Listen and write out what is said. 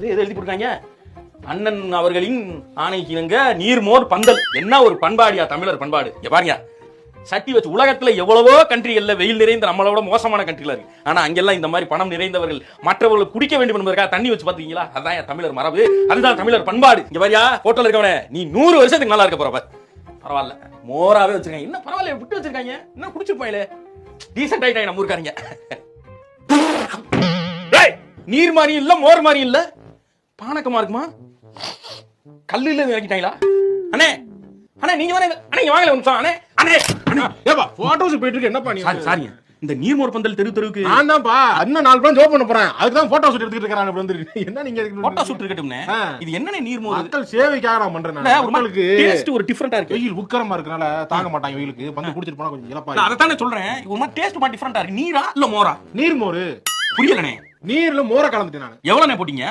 அது எது எழுதி கொடுக்காங்க? அண்ணன் அவர்களின் ஆணைக்கு இணங்க நீர்மோர் பந்தல். என்ன ஒரு பண்பாடியா தமிழர் பண்பாடு. இங்க பாருங்க, சட்டி வச்சு உலகத்துல எவ்வளவோ கண்ட்ரிகள்ல வெயில் நிறைந்த நம்மளோட மோசமான கண்ட்ரில இருக்கு. ஆனா அங்கெல்லாம் இந்த மாதிரி பணம் நிறைந்தவர்கள் மற்றவர்கள் குடிக்க வேண்டும் என்பதற்காக தண்ணி வச்சு பாத்தீங்களா? அதான் தமிழர் மரபு, அதுதான் தமிழர் பண்பாடு. இங்க பாரியா, போட்டோல இருக்கவனே நீ 100 வருஷத்துக்கு நல்லா இருக்க போறப்ப. பரவாயில்ல, மோராவே வச்சிருக்காங்க. என்ன பரவாயில்ல விட்டு வச்சிருக்காங்க, என்ன குடிச்சிருப்பாங்களே, டீசென்ட் ஆயிட்டாங்க நம்ம ஊருக்காரங்க. நீர் மாதிரி இல்ல, மோர் மாதிரி இல்ல, பானக்கமா இருக்குமா? கல்லுல இறக்கிட்டாங்களா? அண்ணே அண்ணே நீங்க தானே அண்ணே, இங்க வாங்கல ஒரு நிமிஷம். அண்ணே அண்ணே அண்ணே ஏப்பா போட்டோஸ் போயிட்டு இருக்கு, என்னப்பா நீ? சாரி, இந்த நீர்மோர் பந்தல் தெருவுக்கு நான் தான்ப்பா இன்னும் 4 பேர் ஜோப் பண்ண போறேன். அதுக்கு தான் போட்டோ ஷூட் எடுத்துட்டு இருக்காங்க. இப்படி வந்து என்ன நீங்க போட்டோ ஷூட் இருக்கட்டும்னே. இது என்னனே நீர்மோர்? மக்கள் சேவைக்காக நான் பண்றேன். நான் உங்களுக்கு டேஸ்ட் ஒரு டிஃபரண்டா இருக்கு. வெயில் உக்கரமா இருக்கனால தாங்க மாட்டாங்க வெயிலுக்கு. வந்து குடிச்சிட்டு போனா கொஞ்சம் இலப்பா. நான் அத தானே சொல்றேன். ஒரு மாதிரி டேஸ்ட் மாதிரி டிஃபரண்டா இருக்கு. நீரா இல்ல மோரா? நீர் மோர். புரியலனே. நீர்ல மோர கலந்துட்டேன் நான். எவ்வளவுனே போட்டீங்க?